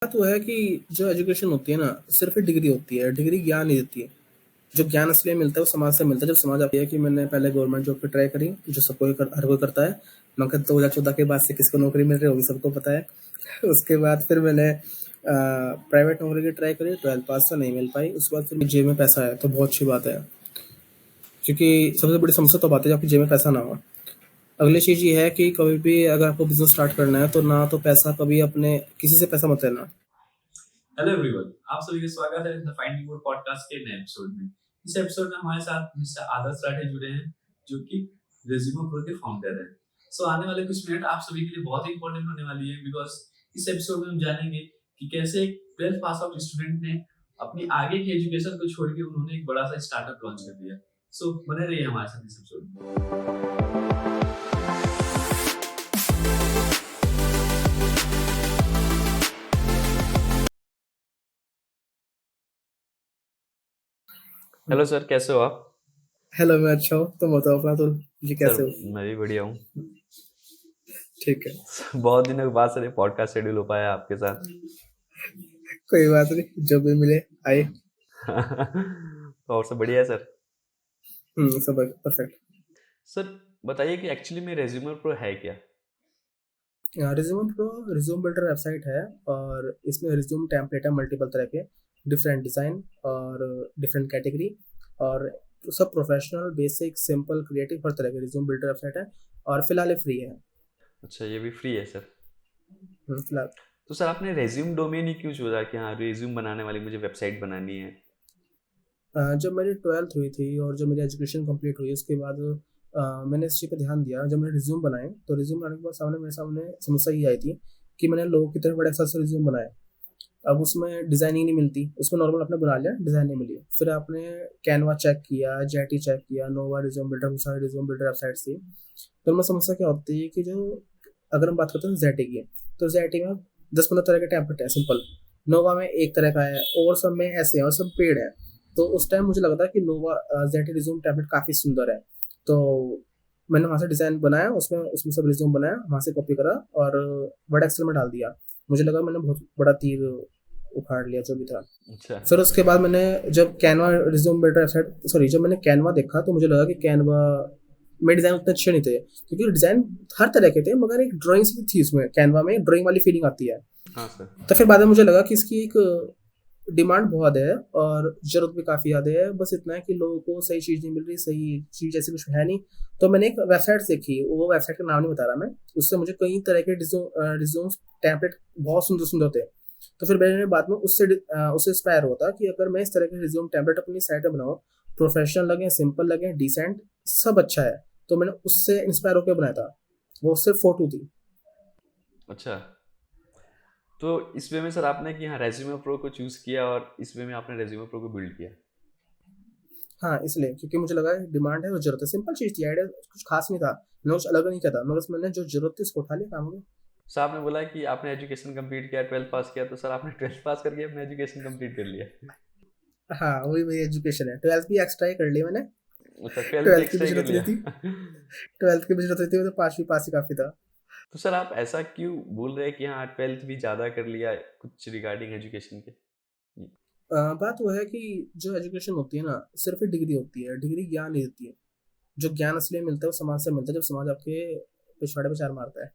बात वो है कि जो एजुकेशन होती है ना, सिर्फ़ एक डिग्री होती है, डिग्री ज्ञान नहीं देती है। जो ज्ञान असली में मिलता है वो समाज से मिलता है। जब समाज आती है कि मैंने पहले गवर्नमेंट जॉब की ट्राई करी, जो हर कोई करता है। मगर 2014 के बाद से किसको नौकरी मिल रही होगी सबको पता है। उसके बाद फिर मैंने प्राइवेट नौकरी की ट्राई करी, 12th पास से नहीं मिल पाई। उसके बाद फिर जेब में पैसा आया तो बहुत अच्छी बात है, क्योंकि सबसे बड़ी समस्या तब आती है जब आपकी जेब में पैसा ना हो। अगली चीज़ ये है कि कभी भी अगर आपको बिज़नेस स्टार्ट करना है तो ना तो पैसा कभी अपने किसी से पैसा मत लेना। हेलो एवरीवन, आप सभी का स्वागत है द फाइंडिंग गुड पॉडकास्ट के नए एपिसोड में। इस एपिसोड में हमारे साथ मिस्टर आदर्श राठे जुड़े हैं, जो कि रेज्यूमे प्रो के फाउंडर हैं। सो आने वाले कुछ मिनट आप सभी के लिए बहुत ही इंपॉर्टेंट होने वाली है, बिकॉज इस एपिसोड में हम जानेंगे कि कैसे एक 12th पास आउट स्टूडेंट ने अपनी आगे की एजुकेशन को छोड़ के उन्होंने एक बड़ा सा स्टार्टअप लॉन्च कर दिया। सो बने रहिए हमारे साथ इस एपिसोड में। हेलो सर, कैसे हो आप? हेलो, मैं अच्छा हूँ। तुम बताओ अपना, तुम जी सर, कैसे हो? मैं भी बढ़िया हूँ। ठीक है। बहुत दिनों के बाद सर ये पॉडकास्ट शेड्यूल हो पाया आपके साथ। कोई बात नहीं, जब भी मिले आए। तो और सब बढ़िया है सर। सब परफेक्ट। सर, बताइए कि एक्चुअली में रेज्यूमे प्रो है क्या? Resume pro resume builder website है, और इसमें रिज्यूम टेम्पलेट है मल्टीपल तरह के, डिफरेंट डिज़ाइन और डिफरेंट कैटेगरी, और सब प्रोफेशनल, बेसिक, सिंपल, क्रिएटिव, हर तरह के रिज्यूम बिल्डर वेबसाइट है। और फिलहाल ये फ्री है। अच्छा, ये भी फ्री है सर। फिलहाल। तो सर, आपने रेज्यूम डोमेन ही क्यों चुना कि हाँ, रेज्यूम बनाने वाली मुझे वेबसाइट बनानी है? जब मेरी 12th हुई थी और जब मेरी एजुकेशन कंप्लीट हुई उसके बाद मैंने इस चीज़ पे ध्यान दिया। जब मैंने रिज्यूम बनाए तो रिज्यूम बनाने के बाद मेरे सामने समस्या ये आई थी कि मैंने लोगों की तरह बड़े अक्सर से रिज्यूम बनाए। अब उसमें डिज़ाइनिंग नहीं मिलती, उसमें नॉर्मल आपने बना लिया, डिज़ाइन नहीं मिली। फिर आपने कैनवा चेक किया, जेटी चेक किया, नोवा रिज्यूम बिल्डर, बहुत सारे रिज्यूम बिल्डर वेबसाइट्स थी। तो उनमें समस्या क्या होती है कि जो, अगर हम बात करते हैं जेटी की, तो जेटी में 10-15 तरह के टेम्पलेट है सिंपल। नोवा में एक तरह का है, और सब में ऐसे है, और सब पेड है। तो उस टाइम मुझे लगता है कि नोवा जेटी रिज्यूम टेम्पलेट काफ़ी सुंदर है। तो मैंने वहाँ से डिज़ाइन बनाया, उसमें उसमें सब रिज्यूम बनाया, वहाँ से कॉपी करा और वर्ड एक्सेल में डाल दिया। मुझे लगा मैंने बहुत बड़ा तीर उखाड़ लिया जो भी था। अच्छा। फिर उसके बाद मैंने जब Canva resume builder website, sorry, जब मैंने कैनवा देखा तो मुझे लगा कि कैनवा में डिज़ाइन उतने अच्छे नहीं थे, क्योंकि डिज़ाइन हर तरह के थे, मगर एक ड्राइंग्स भी थी उसमें। कैनवा में ड्राइंग वाली फीलिंग आती है। हाँ सर। तो फिर बाद में मुझे लगा कि इसकी एक डिमांड बहुत है और ज़रूरत भी काफ़ी ज़्यादा है। बस इतना है कि लोगों को सही चीज़ नहीं मिल रही, सही चीज़ ऐसी कुछ है नहीं। तो मैंने एक वेबसाइट देखी, वो वेबसाइट का नाम नहीं बता रहा मैं। उससे मुझे कई तरह के रिज्यूम टेम्पलेट बहुत सुंदर सुंदर थे। तो फिर मैंने बाद में उससे इंस्पायर हुआ था कि अगर मैं इस तरह के रिज्यूम टेम्पलेट अपनी साइट में बनाऊँ, प्रोफेशनल लगे, सिंपल लगे, डिसेंट, सब अच्छा है। तो मैंने उससे इंस्पायर होकर बनाया था। वो सिर्फ फोटो थी। अच्छा, तो इस वे में सर आपने कि हाँ, रेज्यूमे प्रो को चूज़ किया और इस वे में आपने रेज्यूमे प्रो को बिल्ड किया। हाँ, इसलिए क्योंकि मुझे लगा डिमांड है और ज़रूरत है। सिंपल चीज़ थी, आइडिया कुछ खास नहीं था। मैंने कुछ अलग नहीं किया था, मगर मैंने जो ज़रूरत थी उसको उठा लिया, काम हो गया। सर, आपने बोला कि आपने एजुकेशन कंप्लीट किया, 12th पास किया, तो सर आपने 12th पास करके अपना एजुकेशन कंप्लीट कर लिया। हाँ, वही मेरी एजुकेशन है। 12th भी एक्स्ट्रा ही कर ली मैंने। अच्छा, 12th भी 12th की एक्स्ट्रा भी ही कर ज़रूरत नहीं लिया। थी। 12th की भी ज़रूरत नहीं थी, तो 5वीं पास ही काफ़ी था। तो सर, आप ऐसा क्यों बोल रहे हैं कि हाँ, 12th भी ज़्यादा कर लिया कुछ रिगार्डिंग एजुकेशन के? बात वो है कि जो एजुकेशन होती है ना, सिर्फ़ एक डिग्री होती है, डिग्री ज्ञान नहीं देती है। जो ज्ञान असली में मिलता है वो समाज से मिलता है, जब समाज आपके पिछवाड़े पे चार मारता है,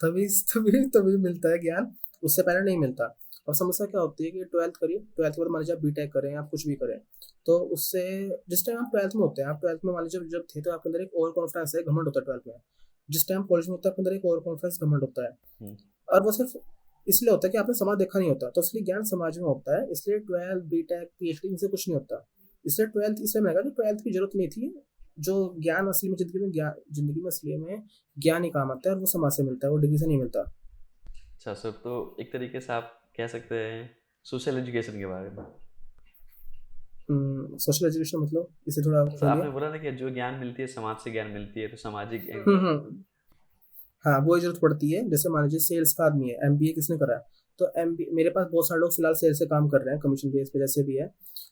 तभी तभी तभी मिलता है ज्ञान। उससे पहले नहीं मिलता। और समस्या क्या होती है कि 12th करिए, 12th के बाद मान लीजिए आप बीटेक करें, आप कुछ भी करें, तो उससे, जिस टाइम आप 12th में होते हैं, आप 12th में मान लीजिए जब थे तो आपके अंदर एक ओवर कॉन्फिडेंस है, घमंड होता है 12th में। जिस टाइम कॉलेज में होता है आपके अंदर एक ओवर कॉन्फिडेंस, घमंड होता है। हम्म। और वो सिर्फ इसलिए होता है कि आपने समाज देखा नहीं होता, तो इसलिए ज्ञान समाज में होता है। इसलिए 12th, बीटेक, पीएचडी इनसे कुछ नहीं होता। इसलिए 12th, इसलिए मैंने कहा कि 12th की जरूरत नहीं थी। जो ज्ञान असली में जिंदगी में असली में ज्ञान ही काम आता है, और वो समाज से मिलता है, वो डिग्री से नहीं मिलता। अच्छा सर, तो एक तरीके से आप कह सकते हैं सोशल एजुकेशन के बारे में। सोशल एजुकेशन मतलब इसे थोड़ा सर, खोलिए। आपने बोला ना कि जो ज्ञान मिलती है समाज से ज्ञान मिलती है, तो सामाजिक हम्म। हाँ, वो ही जरूरत पड़ती है। जैसे मान लीजिए सेल्स का आदमी है, एमबीए किसने करा है? तो एमबी मेरे पास बहुत सारे लोग फिलहाल सेल्स से काम कर रहे हैं, कमीशन बेस पे जैसे भी है।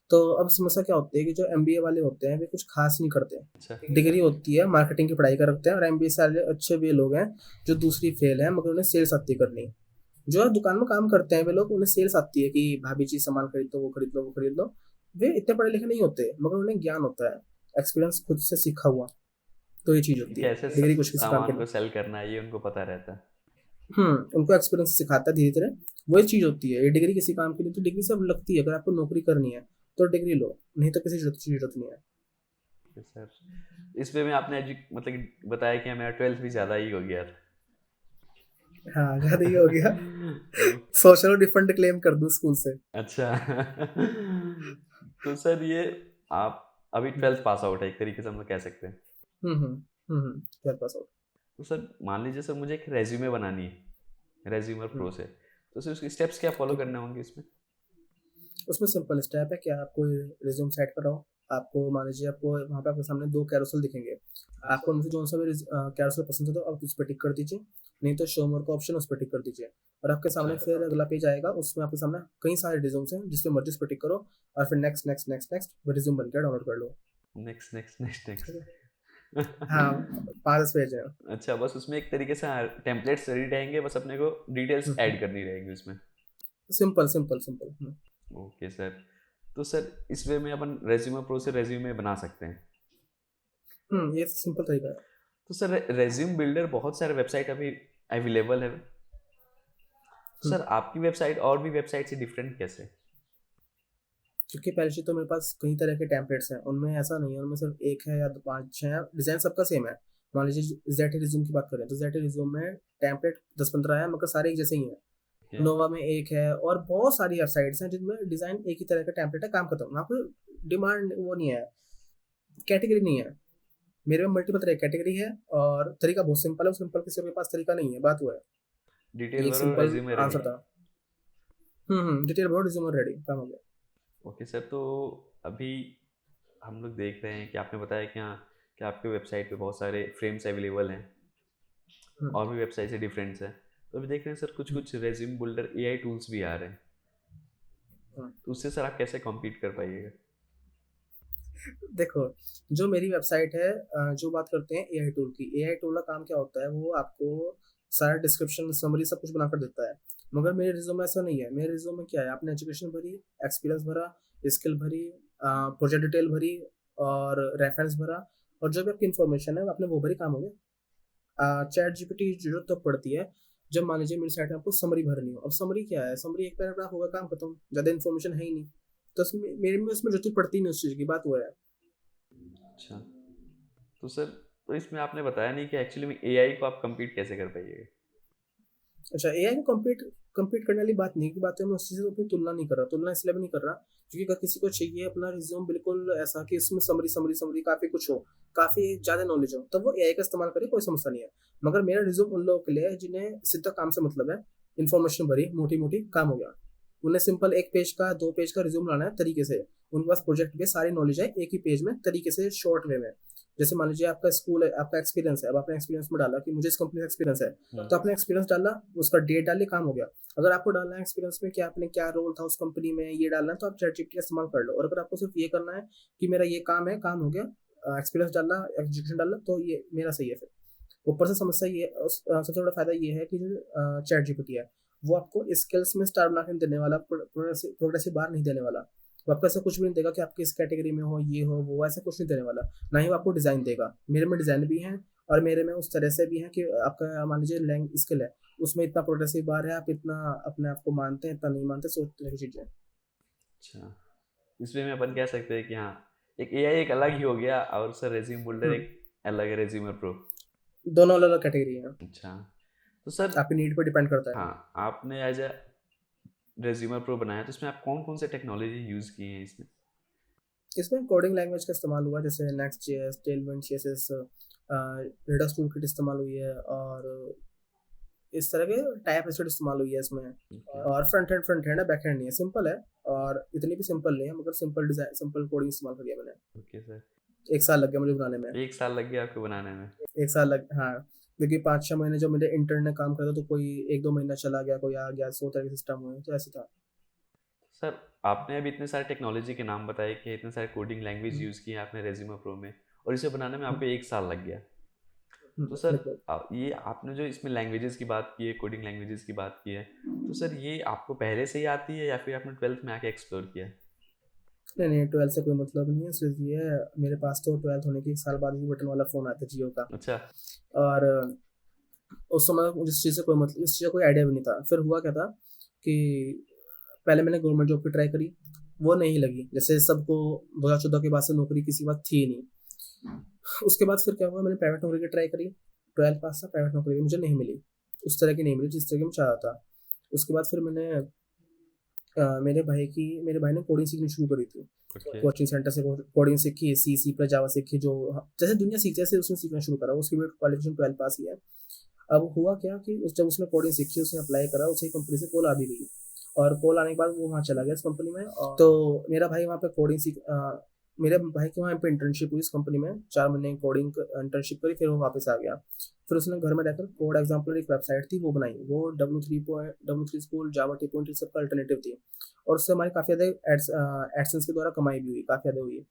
तो अब समस्या क्या होती है कि जो एमबीए वाले होते हैं वे कुछ खास नहीं करते। अच्छा। डिग्री होती है, मार्केटिंग की पढ़ाई कर रखते हैं, और एमबीए से वाले अच्छे भी लोग हैं जो दूसरी फेल है, मगर उन्हें सेल्स आती करनी। जो दुकान में काम करते हैं वे लोग, उन्हें सेल्स आती है कि भाभी जी सामान खरीद लो, वो खरीद लो, वो खरीद लो। वे इतने पढ़े लिखे नहीं होते, मगर उन्हें ज्ञान होता है, एक्सपीरियंस खुद से सीखा हुआ। तो ये चीज़ कि होती है, कैसे डिग्री कुछ किसी काम की सामान को नहीं। सेल करना है ये उनको पता रहता है। उनको एक्सपीरियंस सिखाता है धीरे धीरे। वही चीज़ होती है, ये डिग्री किसी काम की नहीं। तो डिग्री सब लगती है, अगर आपको नौकरी करनी है तो डिग्री लो, नहीं तो किसी चीज़ की जरूरत नहीं है। सर इस वे में आपने मतलब कि बताया कि मेरा 12th भी ज़्यादा ही हो गया था। हाँ, ज़्यादा ही हो गया। तो सोशल डिफरेंट क्लेम कर दूँ स्कूल से। अच्छा तो सर ये आप अभी 12th पास आउट है एक तरीके से हम लोग कह सकते हैं। हम्म हम्म 12 पास आउट। तो सर मान लीजिए सर मुझे एक रेज्यूमे बनानी है, रेज्यूमर प्रो से, तो सर उसके स्टेप्स क्या फॉलो ठीक है, करने होंगे इसमें? उसमें सिंपल स्टेप है कि आपको रिज्यूम सेट कराओ। आपको मान लीजिए, आपको वहाँ पे आपके सामने 2 कैरोसेल दिखेंगे। आपको उनसे जो सा भी कैरोसेल पसंद है तो आप उस पर टिक कर दीजिए, नहीं तो शो मोर का ऑप्शन उस पर टिक कर दीजिए। और आपके अच्छा। सामने फिर अगला पेज आएगा, उसमें आपके सामने कई सारे रिज्यूम्स हैं, जिस पे मर्जी उस पर टिक करो, और फिर नेक्स्ट नेक्स्ट नेक्स्ट नेक्स्ट वो रिज्यूम बनकर डाउनलोड कर लो। नेक्स्ट नेक्स्ट नेक्स्ट ठीक है। हाँ, नेक्स्ट 5 पेज है। अच्छा, बस उसमें एक तरीके से टेम्पलेट्स रेडी रहेंगे, बस अपने को डिटेल्स ऐड करनी रहेंगी उसमें। Simple simple simple. Okay sir. तो सर इस वे में अपन रेज्यूमे प्रो से रेज्यूमे बना सकते हैं। ये सिंपल तरीका है। तो सर रेज्यूम बिल्डर बहुत सारे वेबसाइट अभी अवेलेबल है, तो हम्म, सर आपकी वेबसाइट और भी वेबसाइट से डिफरेंट कैसे? क्योंकि पहले से तो मेरे पास कई तरह के टेम्पलेट्स हैं, उनमें ऐसा नहीं है, उनमें सिर्फ एक है या 5 6 है, डिज़ाइन सबका सेम है। मान लीजिए जेटी रिज्यूम की बात करें तो जेटी रिज्यूम में टेम्पलेट 10 15 है, मगर सारे एक जैसे ही हैं। क्या? नोवा में एक है, और बहुत सारी वेबसाइट्स हैं जिनमें डिज़ाइन एक ही तरह का टेम्पलेट है, काम खत्म। वहाँ कोई डिमांड वो नहीं है, कैटेगरी नहीं है। मेरे में मल्टीपल तरह की कैटेगरी है, और तरीका बहुत सिंपल है। सिंपल किसी के पास तरीका नहीं है, बात वो है। डिटेल ये एक भरो सिंपल रेज्यूमे रेडी। आंसर था। डिटेल बहुत रिज्यूम रेडी, काम हो गया। ओके सर, तो अभी हम लोग देख रहे हैं कि आपने बताया कि हाँ कि आपके वेबसाइट पे बहुत सारे फ्रेम्स अवेलेबल हैं हम्म और भी वेबसाइट से डिफरेंट्स हैं। तो अभी देख रहे हैं सर कुछ हम्म, कुछ रेज्यूम बिल्डर एआई टूल्स भी आ रहे हैं, हम्म। तो उससे सर आप कैसे कॉम्पीट कर पाइएगा? देखो, जो मेरी वेबसाइट है, जो बात करते हैं एआई टूल की, एआई टूल का काम क्या होता है, वो आपको सारा डिस्क्रिप्शन समरी सब कुछ बनाकर देता है। मगर मेरे रिज्यूम में ऐसा नहीं है। मेरे रिज्यूम में क्या है, आपने एजुकेशन भरी, एक्सपीरियंस भरा, स्किल भरी, प्रोजेक्ट डिटेल भरी, और रेफरेंस भरा, और जो भी आपकी इन्फॉर्मेशन है आपने वो भरी, काम हो गया। चैट जीपीटी की जरूरत तब पड़ती है जब मान लीजिए मेरी साइट में आपको समरी भरनी हो। अब समरी क्या है, समरी एक पैराग्राफ होगा, काम खत्म, ज़्यादा इन्फॉर्मेशन है ही नहीं। तो मेरे में उसमें जरूरत पड़ती नहीं उस चीज़ की, बात वो है। अच्छा, तो सर तो इसमें आपने बताया नहीं कि एक्चुअली में एआई को आप compete कैसे कर पाइएगा? अच्छा, एआई को कम्पीट कम्पीट करने वाली बात नहीं की बात है। मैं उस चीज़ से अपनी तुलना नहीं कर रहा, तुलना इसलिए भी नहीं कर रहा क्योंकि अगर किसी को चाहिए अपना रिज्यूम बिल्कुल ऐसा कि इसमें समरी समरी समरी काफ़ी कुछ हो, काफ़ी ज़्यादा नॉलेज हो, तब वो एआई का इस्तेमाल करे, कोई समस्या नहीं है। मगर मेरा रिज्यूम उन लोगों के लिए है जिन्हें सीधा काम से मतलब है, इन्फॉर्मेशन भरी मोटी मोटी, काम हो गया। उन्हें सिंपल 1 पेज का 2 पेज का रिज्यूम लाना है तरीके से। उनके पास प्रोजेक्ट के सारी नॉलेज है एक ही पेज में, तरीके से शॉर्ट वे में। जैसे मान लीजिए आपका स्कूल है, आपका एक्सपीरियंस है, अब आपने एक्सपीरियंस में डाला कि मुझे इस कंपनी का एक्सपीरियंस है, तो आपने एक्सपीरियंस डाला, उसका डेट डाली, काम हो गया। अगर आपको डालना है एक्सपीरियंस में कि आपने क्या रोल था उस कंपनी में, ये डालना है, तो आप चैट जीपीटी का इस्तेमाल कर लो। और अगर आपको सिर्फ ये करना है कि मेरा ये काम है, काम हो गया, एक्सपीरियंस डालना, एजुकेशन डालना, तो ये मेरा सही है। फिर ऊपर से समस्या ये सबसे बड़ा फायदा ये है कि जो चैट जीपीटी है, वो आपको स्किल्स में स्टार बना के नहीं देने वाला, प्रोग्रेसिव बार नहीं देने वाला। वो आपको ऐसा कुछ भी नहीं देगा कि आपकी इस कैटेगरी में हो, ये हो, वो, ऐसा कुछ नहीं देने वाला। ना ही वो आपको डिज़ाइन देगा। मेरे में डिज़ाइन भी हैं, और मेरे में उस तरह से भी है कि आपका मान लीजिए लैंग स्किल है, उसमें इतना प्रोग्रेसिव बार है, आप इतना अपने आप को मानते हैं, इतना नहीं मानते, सोच तरह की चीज़ें। अच्छा, इसमें में अपन कह सकते हैं कि हाँ एक एआई एक अलग ही हो गया और सर रेज्यूम बिल्डर हम्म एक अलग है, रेज्यूमर प्रो। दोनों अलग अलग कैटेगरी है, अच्छा, तो सर आपकी नीड पर डिपेंड करता है। हाँ आपने एज ए रेज्यूमर प्रो बनाया तो इसमें आप कौन कौन से टेक्नोलॉजी यूज़ किए हैं इसमें? इसमें कोडिंग लैंग्वेज का इस्तेमाल हुआ, जैसे next JS, Tailwind CSS, radius toolkit इस्तेमाल हुई है, और इस तरह के टाइप एसिड इस्तेमाल हुई है इसमें। ओके। और फ्रंट एंड है, बैक एंड नहीं है, सिंपल है। और इतनी भी सिंपल नहीं है, मगर सिंपल डिजाइन, सिंपल कोडिंग इस्तेमाल कर दिया मैंने। ओके सर, 1 साल लग गया मुझे बनाने में। 1 साल लग गया आपको बनाने में? 1 साल लग, हाँ, क्योंकि 5 6 महीने जो मेरे इंटर्न ने काम करा था, तो कोई 1 2 महीना चला गया, कोई आ गया, 100 तरह के सिस्टम हुए, तो ऐसे था। सर आपने अभी इतने सारे टेक्नोलॉजी के नाम बताए कि इतने सारे कोडिंग लैंग्वेज हम्म, यूज़ किए आपने रेज्यूमे प्रो में, और इसे बनाने में आपको हम्म, 1 साल लग गया, तो सर लगभग। ये आपने जो इसमें लैंग्वेजेस की बात की है, कोडिंग लैंग्वेजेस की बात की है, तो सर ये आपको पहले से ही आती है या फिर आपने 12th में आके एक्सप्लोर किया है? नहीं नहीं, 12 से कोई मतलब नहीं है, सिर्फ ये है मेरे पास तो 12 होने के 1 साल बाद ही बटन वाला फ़ोन आता है जियो का। अच्छा। और उस समय मुझे इस चीज़ से कोई मतलब, इस चीज़ का कोई आइडिया भी नहीं था। फिर हुआ क्या था कि पहले मैंने गवर्नमेंट जॉब की ट्राई करी, वो नहीं लगी। जैसे सबको 2014 के बाद से नौकरी किसी के पास थी ही नहीं। उसके बाद फिर क्या हुआ, मैंने प्राइवेट नौकरी की ट्राई करी, 12 पास था, प्राइवेट नौकरी मुझे नहीं मिली, उस तरह की नहीं मिली जिस तरह की मैं चाह रहा था। उसके बाद फिर मैंने मेरे भाई ने कोडिंग सीखनी शुरू करी थी। ओके। कोचिंग सेंटर से कोडिंग सीखी, सी सी प्लस जावा सीखी, जो जैसे दुनिया सीखती है ऐसे उसने सीखना शुरू करा। उसकी भी क्वालिफिकेशन 12 पास ही है। अब हुआ क्या कि जब उसने कोडिंग सीखी, उसने अप्लाई करा, उसे कंपनी से कॉल आ भी गई। और कॉल आने के बाद वो वहाँ चला गया इस कंपनी में। और तो मेरा भाई वहाँ पे मेरे भाई की वहाँ पे इंटर्नशिप हुई इस कंपनी में, 4 महीने कोडिंग इंटर्नशिप करी, फिर वो वापस आ गया। फिर उसने घर में रहकर कोड एग्जाम्पल एक वेबसाइट थी वो बनाई, वो W3 स्कूल जावा 2.0 सबका अल्टरनेटिव थी। और उससे हमारी काफ़ी ज़्यादा एडसेंस के द्वारा कमाई भी हुई, काफ़ी ज़्यादा हुई।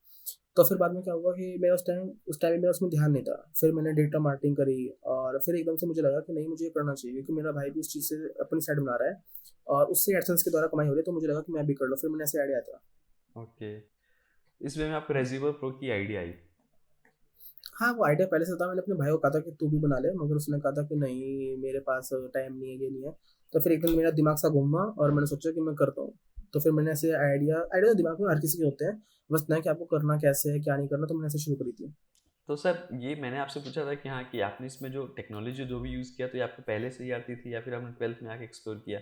तो फिर बाद में क्या हुआ कि मेरा उस टाइम मेरा उसमें ध्यान नहीं था। फिर मैंने डेटा मार्केटिंग करी, और फिर एकदम से मुझे लगा कि नहीं, मुझे ये करना चाहिए क्योंकि मेरा भाई भी उस चीज़ से अपनी साइड बना रहा है और उससे एडसेंस के द्वारा कमाई हो रही है, तो मुझे लगा कि मैं भी कर लूँ। फिर मैंने ऐसे आइडिया था। ओके। इस वे में आपको रेजिबल प्रो की आइडिया आई? हाँ, वो आइडिया पहले से था, मैंने अपने भाई को कहा था कि तू भी बना ले, मगर उसने कहा था कि नहीं मेरे पास टाइम नहीं है, ये नहीं है। तो फिर एक दिन मेरा दिमाग सा घूमा और मैंने सोचा कि मैं करता हूँ। तो फिर मैंने ऐसे आइडिया आइडिया तो दिमाग में हर किसी के होते हैं, बस ना कि आपको करना कैसे है क्या नहीं करना, तो मैंने ऐसे शुरू करी थी। तो सर ये मैंने आपसे पूछा था कि हाँ कि आपने इसमें जो टेक्नोलॉजी जो भी यूज़ किया तो ये आपको पहले से ही आती थी या फिर आपने 12th में आके एक्सप्लोर किया?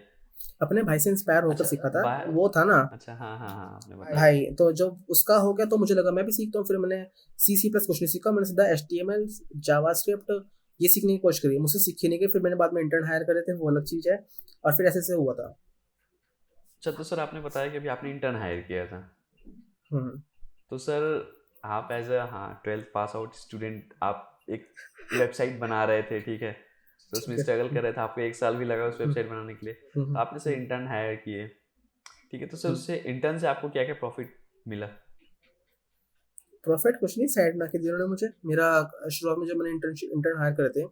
अपने भाई से इंस्पायर होकर अच्छा। सीखा था, बाय। वो था ना अच्छा, हाँ हाँ हाँ, आपने बताया। भाई। तो जब उसका हो गया तो मुझे लगा मैं भी सीखता हूँ। फिर मैंने सी सी प्लस कुछ नहीं सीखा, मैंने सीधा HTML जावा स्क्रिप्ट ये सीखने की कोशिश करी, मुझसे सीखी नहीं गई। फिर मैंने बाद में इंटर्न हायर करे थे, वो अलग चीज़ है। और फिर ऐसे ऐसे हुआ था। अच्छा, तो सर आपने बताया कि अभी आपने इंटर्न हायर किया था, हम्म। तो सर आप एज अ हाँ 12th पास आउट स्टूडेंट आप एक वेबसाइट बना रहे थे, ठीक है, तो उसमें ठीक है। स्ट्रगल कर रहे थे, आपको 1 साल भी लगा उस हम्म, वेबसाइट बनाने के लिए, तो हम्म, आपने सर इंटर्न हायर किए, ठीक है, तो सर उससे इंटर्न से आपको क्या क्या प्रॉफिट मिला? प्रॉफिट कुछ नहीं, साइड बना के दिया उन्होंने मुझे। मेरा शुरुआत में जब मैंने इंटर्न हायर करे थे,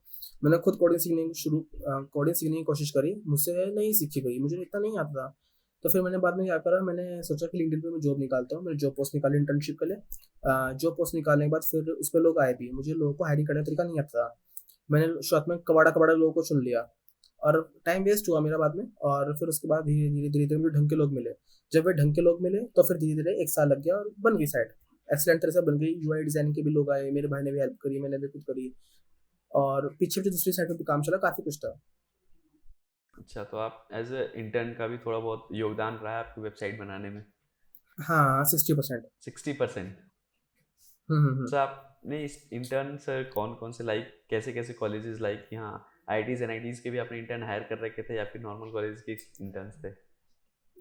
मैंने खुद कोडिंग सीखने की कोशिश करी, मुझसे नहीं सीखी गई, मुझे इतना नहीं आता था। तो फिर मैंने बाद में क्या करा, मैंने सोचा कि लिंक्डइन पे मैं जॉब निकालता हूँ। मैंने जॉब पोस्ट निकाली इंटर्नशिप के लिए। जॉब पोस्ट निकालने के बाद फिर उस पर लोग आए भी, मुझे लोगों को हायरिंग करने का तरीका नहीं आता था। मैंने शुरुआत में कबाड़ा कबाड़ा लोगों को चुन लिया, और टाइम वेस्ट हुआ मेरा बाद में। और फिर उसके बाद धीरे धीरे मुझे ढंग के लोग मिले। जब वे ढंग के लोग मिले तो फिर धीरे धीरे 1 साल लग गया और बन गई साइट, एक्सलेंट तरह से बन गई। UI डिजाइनिंग के भी लोग आए, मेरे भाई ने भी हेल्प करी, मैंने भी खुद करी। और पीछे जो दूसरी साइड पे भी काम चला, काफी कुछ था। अच्छा, तो आप एज अ इंटर्न का भी थोड़ा बहुत योगदान रहा है आपकी वेबसाइट बनाने में? हाँ, 60%। 60%? हम्म। सर आपने इस इंटर्न सर कौन कौन से लाइक कैसे कैसे कॉलेजेस लाइक कि हाँ IITs NITs के भी आपने इंटर्न हायर कर रखे थे या फिर नॉर्मल कॉलेज के इंटर्न्स थे?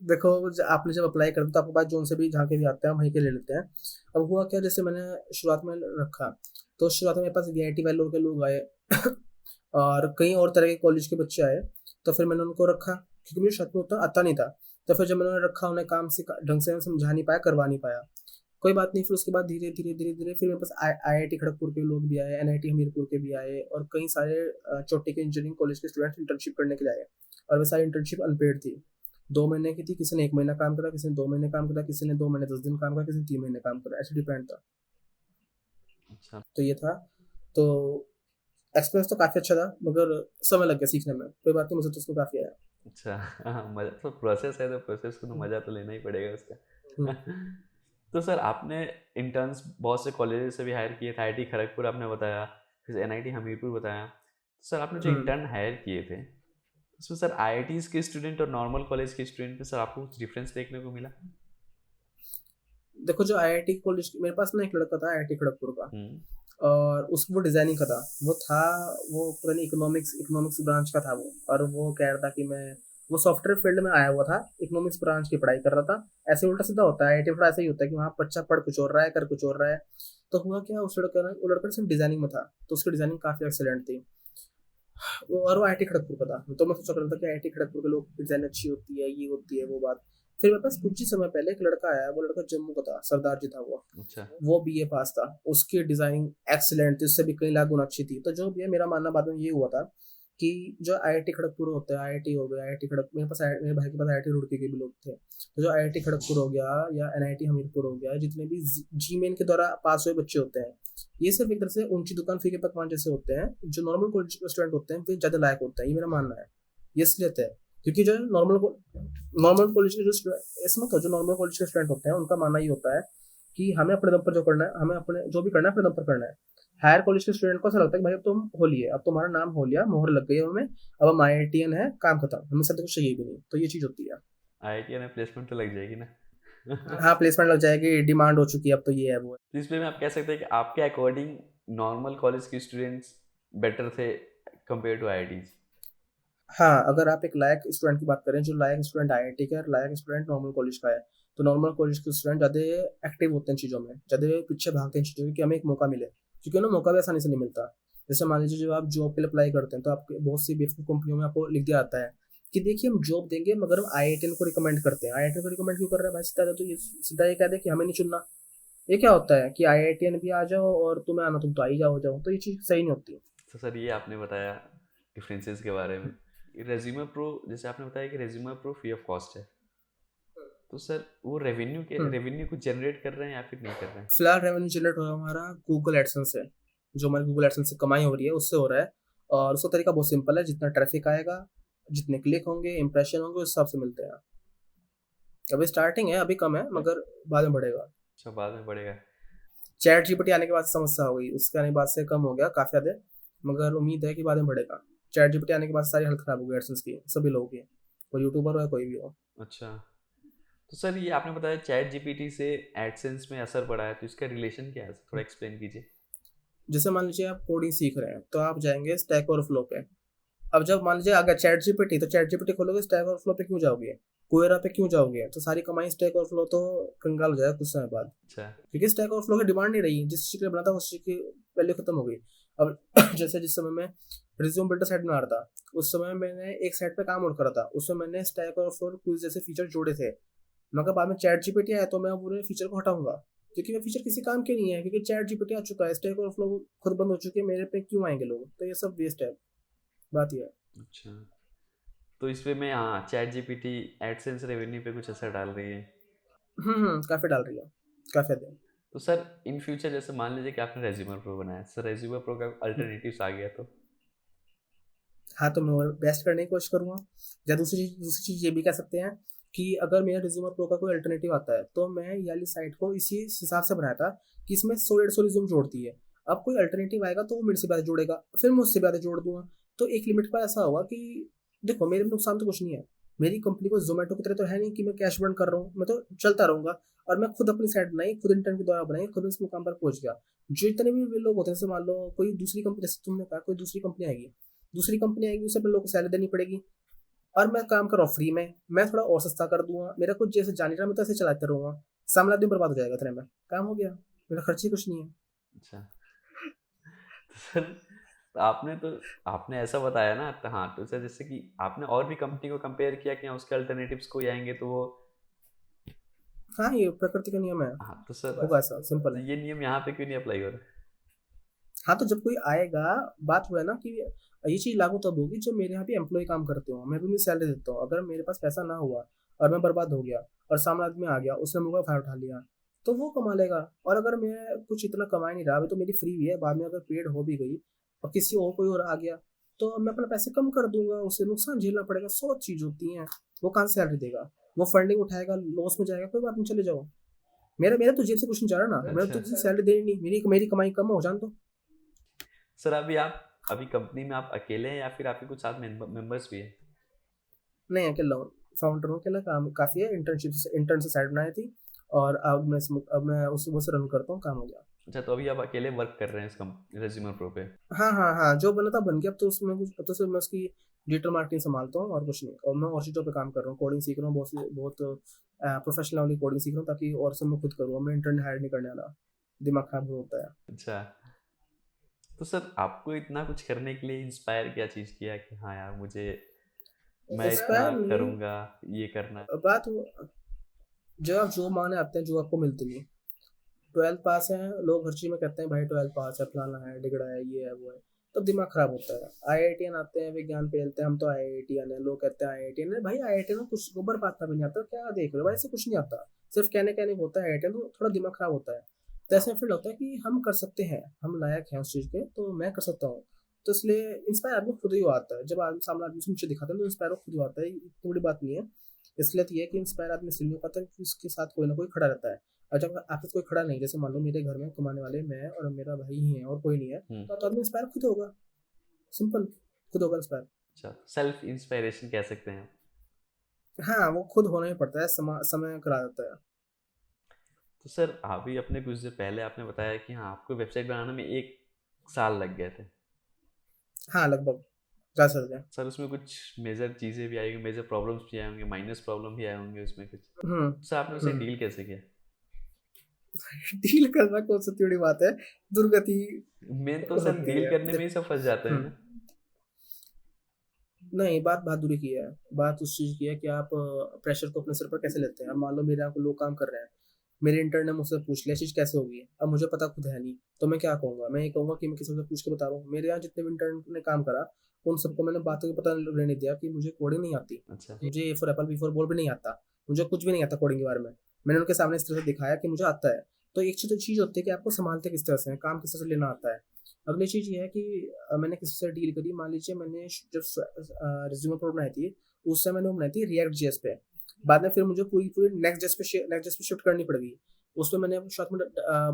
देखो, आपने जब अप्लाई करते तो आपके पास जोन से भी जहाँ के भी आते हैं वहीं के ले लेते हैं। अब हुआ क्या, जैसे मैंने शुरुआत में रखा, तो शुरुआत में मेरे पास VIT वालों के लोग आए और कई और तरह के कॉलेज के बच्चे आए। तो फिर मैंने उनको रखा क्योंकि मुझे शुरुआत में उतना आता नहीं था। तो फिर जब मैंने उन्हें रखा, उन्हें काम से ढंग से समझा नहीं पाया, करवा नहीं पाया, कोई बात नहीं। फिर उसके बाद धीरे धीरे धीरे धीरे फिर मेरे पास IIT खड़गपुर के लोग भी आए, NIT हमीरपुर के भी आए, और कई सारे चोटी के इंजीनियरिंग कॉलेज के स्टूडेंट इंटर्नशिप करने के लिए आए। और वे सारी इंटर्नशिप अनपेड थी, 2 महीने की थी। किसी ने 1 महीना काम करा, किसी ने 2 महीने काम करा, किसी ने 2 महीने 10 दिन काम करा, किसी ने 3 महीने काम करा, ऐसे डिपेंड था। अच्छा। तो ये था। तो एक्सपीरियंस तो काफ़ी अच्छा था, मगर समय लग गया सीखने में। कोई बात नहीं, मुझे तो उसमें काफ़ी आया। अच्छा। हाँ, मजा तो प्रोसेस है, तो प्रोसेस को तो हम्म, मज़ा तो लेना ही पड़ेगा उसका। हम्म, तो सर आपने इंटर्न्स बहुत से कॉलेजेस से भी हायर किए थे, IIT खड़गपुर आपने बताया, फिर NIT हमीरपुर बताया, तो सर आपने जो हम्म। इंटर्न हायर किए थे उसमें सर IITs के स्टूडेंट और नॉर्मल कॉलेज के स्टूडेंट में सर आपको कुछ डिफरेंस देखने को मिला? देखो, जो IIT कॉलेज मेरे पास ना एक लड़का था IIT खड़गपुर का, हम्म। और उसको वो डिजाइनिंग का था। वो था वो पता नहीं इकोनॉमिक्स ब्रांच का था वो। और वो कह रहा था कि मैं, वो सॉफ्टवेयर फील्ड में आया हुआ था, इकोनॉमिक्स ब्रांच की पढ़ाई कर रहा था। ऐसे उल्टा सीधा होता है IIT, थोड़ा ऐसा ही होता है कि वहाँ बच्चा पढ़ कुछ और रहा है, कर कुछ और रहा है। तो हुआ क्या, उस लड़का ना, वो लड़का सिर्फ डिजाइनिंग में था, तो उसकी डिजाइनिंग काफी एक्सेलेंट थी। और वो आईआईटी खड़गपुर का था। तो मैं सोचा करता था कि आईआईटी खड़गपुर के लोग डिजाइन अच्छी होती है, ये होती है वो बात। फिर मेरे पास कुछ ही समय पहले एक लड़का आया, वो लड़का जम्मू का था, सरदार जी था अच्छा। वो बीए पास था, उसकी डिजाइनिंग एक्सीलेंट थी, उससे भी कई लाख गुना अच्छी थी। तो जो भी है, मेरा मानना बाद में ये हुआ था कि जो आईआईटी खड़गपुर होता है, आईआईटी हो गया, आईआईटी खड़गपुर, मेरे भाई के पास आईआईटी रुड़की के भी लोग थे, तो जो आईआईटी खड़गपुर हो गया या एनआईटी हमीरपुर हो गया, जितने भी जी मेन के द्वारा पास हुए बच्चे होते हैं, ये सिर्फ एक तरह से ऊंची दुकान फीके पकवान जैसे होते हैं। जो नॉर्मल कॉलेज के स्टूडेंट होते हैं वे ज्यादा लायक होते हैं, ये मेरा मानना है। ये इसलिए है क्योंकि जो नॉर्मल कॉलेज के जो इसमें तो जो नॉर्मल कॉलेज के स्टूडेंट होते हैं उनका मानना ये होता है कि हमें अपने दम पर जो करना है, हमें अपने जो भी करना है अपने दम पर करना है। हायर कॉलेज के स्टूडेंट को ऐसा लगता है कि भाई अब तुम हो लिए, अब तुम्हारा नाम हो लिया, मोहर लग गई है हमें, अब हम आईआईटीएन है, काम खत्म, हमें सब कुछ चाहिए भी नहीं। तो ये चीज होती है। आईआईटी में प्लेसमेंट तो लग जाएगी ना। हाँ, प्लेसमेंट लग जाएगी, डिमांड हो चुकी है अब, तो ये है वो है। तो इसमें में आप कह सकते हैं कि आपके अकॉर्डिंग नॉर्मल कॉलेज के स्टूडेंट्स बेटर थे कंपेयर टू आईआईटीज। हाँ, अगर आप एक लायक स्टूडेंट की बात करें, जो लायक स्टूडेंट आईआईटी का है और लायक स्टूडेंट नॉर्मल कॉलेज का है, तो नॉर्मल कॉलेज के स्टूडेंट ज़्यादा एक्टिव होते हैं चीज़ों में, ज़्यादा पीछे भागते हैं चीज़ों की, हमें एक मौका मिले, क्योंकि ना मौका भी आसानी से नहीं मिलता। जैसे मान लीजिए जब आप जॉब के लिए अप्लाई करते हैं, तो आपके बहुत सी बेवकूफ़ कंपनियों में आपको लिख दिया जाता है कि देखिए हम जॉब देंगे मगर हम आईआईटीएन को रिकमेंड करते हैं। आईआईटीएन को रिकमेंड क्यों कर रहे हैं भाई? सीधा ये कह दे कि हमें नहीं चुनना। ये क्या होता है कि आईआईटीएन भी आ जाओ और तुम्हें आना, तुम तो आ ही जाओ, तो ये चीज़ सही नहीं होती। तो सर ये आपने बताया डिफरेंसेस के बारे में। रेज्यूमे प्रो, जैसे आपने बताया कि resume pro free of cost है, तो सर वो रेवेन्यू को जनरेट कर रहे हैं या फिर नहीं कर रहे हैं? फिलहाल रेवेन्यू जनरेट हो रहा है हमारा गूगल एडसेंस से, जो हमारी गूगल एडसेंस से कमाई हो रही है उससे हो रहा है। और उसका तरीका बहुत सिंपल है, जितना ट्रैफिक आएगा, जितने क्लिक होंगे, इंप्रेशन होंगे, उस हिसाब से मिलते हैं। अभी स्टार्टिंग है, अभी कम है, मगर बाद में बढ़ेगा। अच्छा, बाद में बढ़ेगा। चैट जीपीटी आने के बाद से समस्या हो गई, उसके आने के बाद से कम हो गया काफी ज्यादा, मगर उम्मीद है कि बाद में बढ़ेगा। चैट जीपीटी आने के बाद सारी हालत खराब हो गई एडसेंस की, सभी लोगों की, कोई यूट्यूबर हो या कोई भी हो। अच्छा, तो सर ये आपने बताया चैट जीपीटी से एडसेंस में असर पड़ा है, तो इसका रिलेशन क्या है, थोड़ा एक्सप्लेन कीजिए। जैसे मान लीजिए आप कोडिंग सीख रहे हैं, तो आप जाएंगे स्टैक ओवरफ्लो पे। अब जब मान लीजिए अगर चैट जीपीटी, तो चैट जीपीटी खोलोगे, स्टैक ओवरफ्लो पे क्यों जाओगे, कोयरा पे क्यों जाओगे? तो सारी कमाई स्टैक ओवरफ्लो तो कंगाल हो जाएगा कुछ समय बाद, अच्छा। क्योंकि स्टैक ओवरफ्लो की डिमांड नहीं रही, जिस चीज के लिए बना था उस चीज की वैल्यू खत्म हो गई। अब जैसे जिस समय मैं रिज्यूम बिल्डर साइट बना रहा था, उस समय मैंने एक साइट पे काम और करा था, उसमें मैंने स्टैक ओवरफ्लो क्विज जैसे फीचर जोड़े थे, मगर बाद में चैट जीपीटी आया तो मैं पूरे फीचर को हटाऊंगा, क्योंकि वो फीचर किसी काम के नहीं है, क्योंकि चैट जीपीटी आ चुका है, स्टैक ओवरफ्लो खुद बंद हो चुकी है, मेरे पे क्यों आएंगे लोग? तो ये सब वेस्ट है, बात ये है। अच्छा, तो इसमें मैं, हाँ, चैट जीपीटी एडसेंस रेवेन्यू पे कुछ असर डाल रही है। काफी डाल रही है, काफी ज्यादा। तो सर इन फ्यूचर जैसे मान लीजिए कि आपने रेज्यूमे प्रो बनाया, सर रेज्यूमे प्रो का अल्टरनेटिव्स आ गया तो? हाँ, तो मैं बेस्ट करने की कोशिश करूंगा। या दूसरी चीज ये भी कह सकते हैं कि अगर मेरा रिज्यूम प्रो का कोई अल्टरनेटिव आता है, तो मैं ये वाली साइट को इसी हिसाब से बनाया था कि इसमें 100-150 रिज्यूम जोड़ती है। अब कोई अल्टरनेटिव आएगा तो वो मेरे से ज़्यादा जोड़ेगा, फिर मैं उससे ज़्यादा जोड़ दूंगा। तो एक लिमिट पर ऐसा होगा कि देखो, मेरे में नुकसान तो कुछ नहीं है, मेरी कंपनी को जोमेटो की तरह तो है नहीं कि मैं कैश बर्न कर रहा हूँ, मैं तो चलता रहूंगा। और मैं खुद अपनी साइट बनाई, खुद इंटर्न के द्वारा बनाई, खुद इस मुकाम पर पहुंच गया। जितने भी लोग होते हैं, जैसे मान लो कोई दूसरी कंपनी, जैसे तुमने कहा कोई दूसरी कंपनी आएगी, उसे अपने लोगों को सैलरी देनी पड़ेगी, और मैं काम कर रहा हूँ फ्री में, मैं थोड़ा और सस्ता कर दूंगा, मेरा कुछ जैसे जान रहा, मैं तो ऐसे चलाते रहूंगा, सामने आदमी बर्बाद हो जाएगा, इतने में काम हो गया, मेरा खर्च ही कुछ नहीं है। अच्छा, तो सर आपने ऐसा बताया ना, तो हाँ, तो सर जैसे कि आपने और भी कंपनी को कंपेयर किया कि हाँ, उसके अल्टरनेटिव्स कोई आएंगे तो वो, हाँ, ये प्रकृति का नियम है, हाँ, तो सर होगा, ऐसा सिंपल तो है। ये नियम यहाँ पे क्यों नहीं अप्लाई हो रहा? हाँ, तो जब कोई आएगा, बात हुआ है ना कि ये चीज लागू तब होगी जब मेरे यहाँ पे एम्प्लॉय काम करते हो, मैं भी उन्हें सैलरी देता हूँ। अगर मेरे पास पैसा ना हुआ और मैं बर्बाद हो गया और सामने आदमी आ गया, उसने मुझे फायदा उठा लिया, तो वो कमा लेगा। और अगर मैं कुछ इतना कमा नहीं रहा, अभी तो मेरी फ्री भी है, बाद में अगर पेड हो भी गई और किसी और कोई और आ गया, तो मैं अपने पैसे कम कर दूंगा, उसे नुकसान झेलना पड़ेगा, 100 चीज होती हैं। वो कहाँ से सैलरी देगा? वो फंडिंग उठाएगा, लॉस में जाएगा, कोई बात नहीं, चले जाओ। मेरा मेरा तो जेब से कुछ नहीं जा रहा ना, मैं अच्छा। तो किसी सैलरी दे नहीं, मेरी मेरी कमाई कम हो जान दो। सर अभी कंपनी में आप अकेले हैं या फिर आपके कुछ साथ मेंबर्स भी हैं? नहीं, अकेला हूँ, फाउंडर हूँ, अकेला काम काफ़ी है, इंटर्न से साइड बनाई थी, और अब मैं उस वो से रन करता हूँ, काम हो गया। अच्छा, तो अभी आप अकेले वर्क कर रहे हैं इस रेज्यूमे प्रो पे? हाँ हाँ हाँ, जो बना था बन गया, अब तो उसमें कुछ, अब तो सिर्फ मैं उसकी डिजिटल मार्केटिंग संभालता हूँ और कुछ नहीं, और मैं और चीज़ों पे काम कर रहा हूँ, कोडिंग सीख रहा हूँ, बहुत प्रोफेशनल वाली कोडिंग सीख रहा हूँ, ताकि और सब मैं खुद करूँ, मैं इंटर्न हायर नहीं करने वाला, दिमाग खराब होता है। अच्छा, तो सर आपको इतना कुछ करने के लिए इंस्पायर क्या चीज़ किया कि हाँ यार मुझे मैं इतना इंस्पायर नहीं, करूँगा, ये करना है? बात वो जब आप जो माने आते हैं जो आपको मिलती नहीं। 12th पास है, लोग हर चीज़ में कहते हैं भाई 12th पास है, फलाना है, डिगड़ा है, ये है, वो है, तब दिमाग खराब होता है। आईआईटीएन आते हैं, विज्ञान पेलते हैं, हम तो आईआईटीएन है, लोग कहते हैं आईआईटीएन है। भाई आईआईटीएन में कुछ गोबर पातना भी नहीं आता, क्या देख रहे हो भाई, ऐसे कुछ नहीं आता, सिर्फ कहने कहने को होता है आईआईटीएन, तो थोड़ा दिमाग खराब होता है। तो ऐसे फील होता है कि हम कर सकते हैं, हम लायक हैं उस चीज़ के, तो मैं कर सकता हूँ। तो इसलिए इंस्पायर आदमी खुद ही आता है, जब आदमी सामने आदमी से नीचे दिखाता है तो इंस्पायर खुद ही आता है, इतनी बड़ी बात नहीं है। इसलिए तो ये है कि इंस्पायर आदमी इसलिए नहीं हो पाता कि उसके साथ कोई ना कोई खड़ा रहता है। और जब आपके साथ कोई खड़ा नहीं, जैसे मान लो मेरे घर में कमाने वाले मैं और मेरा भाई ही है और कोई नहीं है, तो आदमी इंस्पायर खुद होगा, सिंपल, खुद होगा इंस्पायर। अच्छा, सेल्फ इंस्पायरेशन कह सकते हैं। हाँ, वो खुद होना ही पड़ता है, समय करा देता है। तो सर अभी अपने कुछ देर पहले आपने बताया कि हाँ आपको वेबसाइट बनाने में 1 साल लग गए थे। हाँ, लगभग जा सकते हैं। सर उसमें कुछ मेजर चीज़ें भी आई होंगी, मेजर प्रॉब्लम्स भी आए होंगे, माइनस प्रॉब्लम भी आए होंगे उसमें कुछ। सर आपने उसे डील कैसे किया? डील करना कौन सी बड़ी बात है, दुर्गति मेन तो सर होती डील है। करने में ही सब फंस जाते हैं ना। नहीं, बात बहादुरी की है, बात उस चीज़ की है कि आप प्रेशर को अपने सर पर कैसे लेते हैं। अब मान लो मेरे यहाँ को लोग काम कर रहे हैं, मेरे इंटर्न ने मुझसे पूछ लिया चीज़ कैसे होगी, अब मुझे पता खुद है नहीं, तो मैं क्या कहूँगा, मैं ये कहूँगा कि मैं किसी से पूछ के बता रहा हूँ। मेरे यहाँ जितने भी इंटर्न ने काम करा, उन सबको मैंने बातों का पता लेने दिया कि मुझे कोडिंग नहीं आती, अच्छा। मुझे A for apple B for ball भी नहीं आता, मुझे कुछ भी नहीं आता कोडिंग के बारे में। मैंने उनके सामने इस तरह से दिखाया कि मुझे आता है। तो एक चीज़ तो चीज़ होती है कि आपको संभालते किस तरह से हैं, काम किस तरह से लेना आता है। अगली चीज़ ये है कि मैंने किसी से डील करी, मान लीजिए मैंने जब रिज्यूमे प्रो बनाई थी, उस समय मैंने वो बनाई थी रिएक्ट जेएस पे। बाद में फिर मुझे पूरी पूरी नेक्स्ट जेएस पे शिफ्ट करनी पड़ गई। उसमें मैंने शॉर्ट में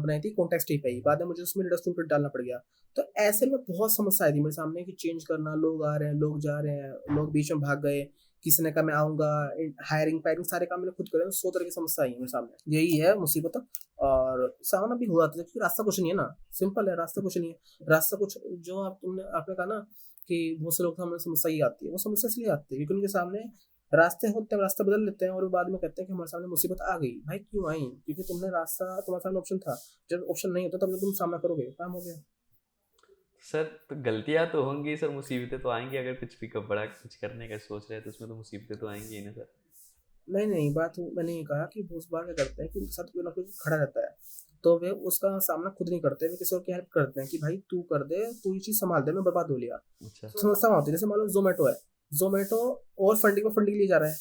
बनाई थी कॉन्टेक्स्ट API, बाद में मुझे उसमें रिडक्शन पे डालना पड़ गया। तो ऐसे में बहुत समस्या आई थी मेरे सामने कि चेंज करना, लोग आ रहे हैं, लोग जा रहे हैं, लोग बीच में भाग गए, किसी ने कहा मैं आऊँगा, हायरिंग फायरिंग सारे काम मैंने खुद करे, तो 100 तरह की समस्या आई है मेरे सामने। यही है मुसीबत। और सामना भी हुआ था क्योंकि रास्ता कुछ नहीं है ना, सिंपल है, रास्ता कुछ नहीं है। रास्ता कुछ जो आपने कहा ना कि बहुत से लोग सामने समस्या ही आती है, वो समस्या इसलिए आती है क्योंकि उनके सामने रास्ते होते हैं, रास्ते बदल लेते हैं और बाद में कहते हैं कि हमारे सामने मुसीबत आ गई। भाई क्यों आई? क्योंकि तुमने रास्ता, तुम्हारे सामने ऑप्शन था। जब ऑप्शन नहीं होता तब तो तुम सामना करोगे, काम हो गया। सर तो गलतियां तो होंगी सर, मुसीबतें तो आएंगी, अगर कुछ भी बड़ा कुछ करने का सोच रहे हैं तो उसमें तो मुसीबतें तो आएंगी ही ना सर। नहीं नहीं, बात मैंने ये कहा कि बहुत बार क्या करते हैं कि उनके साथ कोई ना कोई खड़ा रहता है, तो वे उसका सामना खुद नहीं करते, वे किसी और की हेल्प करते हैं कि भाई तू कर दे, तू ये चीज़ संभाल दे, मैं बर्बाद हो लिया। अच्छा। तो समस्या वहाँ होती है, जैसे मान लो जोमेटो है, जोमेटो और फंडिंग ले जा रहा है,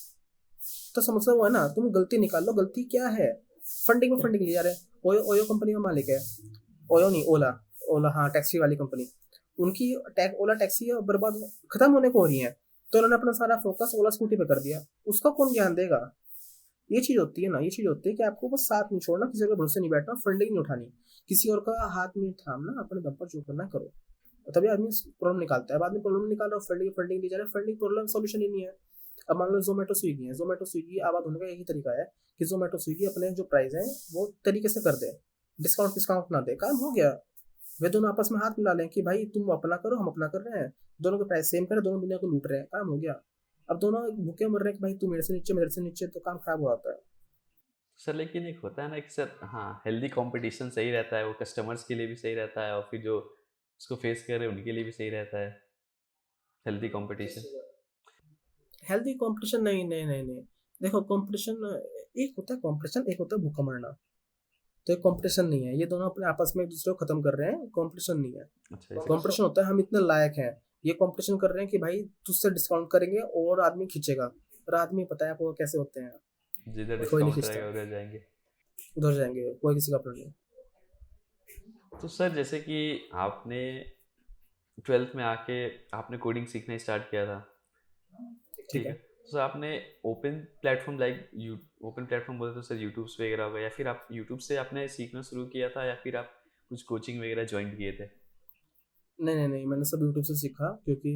तो समस्या वो है ना, तुम गलती निकाल लो, गलती क्या है? फंडिंग ले जा रहे हैं। ओयो ओयो कंपनी का मालिक है, ओयो नहीं, ओला, ओला हाँ, टैक्सी वाली कंपनी, उनकी ओला टैक्सी बर्बाद खत्म होने को हो रही है, तो उन्होंने अपना सारा फोकस ओला स्कूटी पे कर दिया, उसका कौन ध्यान देगा? ये चीज़ होती है ना, ये चीज़ होती है कि आपको बस साथ नहीं छोड़ना, किसी के भरोसे नहीं बैठना, फंडिंग नहीं उठानी, किसी और का हाथ नहीं थामना, अपने दम पर जो करना करो, तभी आदमी प्रॉब्लम निकालता है। बाद में प्रॉब्लम निकाल रहा है, फंडिंग दी जा रहा है, फंडिंग प्रॉब्लम सोल्यूशन ही नहीं है। अब मान लो जोमेटो स्विगी है, जोमेटो स्विगी आबाद होने का यही तरीका है कि जोमेटो स्विगी अपने जो प्राइस है वो तरीके से कर दे, डिस्काउंट ना दे, काम हो गया। वे दोनों आपस में हाथ मिला लें कि भाई तुम अपना करो, हम अपना कर रहे हैं, दोनों के प्राइस सेम करें, दोनों दुनिया को लूट रहे हैं, काम हो गया। अब दोनों भूखे मर रहे हैं कि भाई तू मेरे से नीचे, मेरे से नीचे, तो काम खराब हो जाता है। सर लेकिन एक होता है ना कि सर हाँ हेल्दी कंपटीशन सही रहता है, वो कस्टमर्स के लिए भी सही रहता है और फिर जो उसको फेस कर रहे हैं उनके लिए भी सही रहता है हेल्दी कंपटीशन। हेल्दी कंपटीशन नहीं नहीं नहीं नहीं, देखो कंपटीशन एक होता है, कंपटीशन एक होता है भूखा मरना, तो एक कंपटीशन नहीं है, ये दोनों अपने आपस में एक दूसरे को खत्म कर रहे हैं, कंपटीशन नहीं है। अच्छा। कंपटीशन होता है हम इतने लायक हैं, ये कंपटीशन कर रहे हैं कि भाई तुझसे डिस्काउंट करेंगे और आदमी खींचेगा, और आदमी पता है आपको कैसे होते हैं, जिधर कोई नहीं डिस्काउंट खींचता, रहेगा उधर जाएंगे। उधर जाएंगे, कोई किसी का अपना नहीं। तो सर जैसे कि आपने 12th में आके आपने कोडिंग सीखना स्टार्ट किया था, ठीक ठीक है। है। तो सर आपने open platform like open platform बोलते तो सर यूट्यूब वगैरह होगा, या फिर आप यूट्यूब से आपने सीखना शुरू किया था, या फिर आप कुछ कोचिंग वगैरह ज्वाइन किए थे? नहीं नहीं नहीं, मैंने सब यूट्यूब से सीखा क्योंकि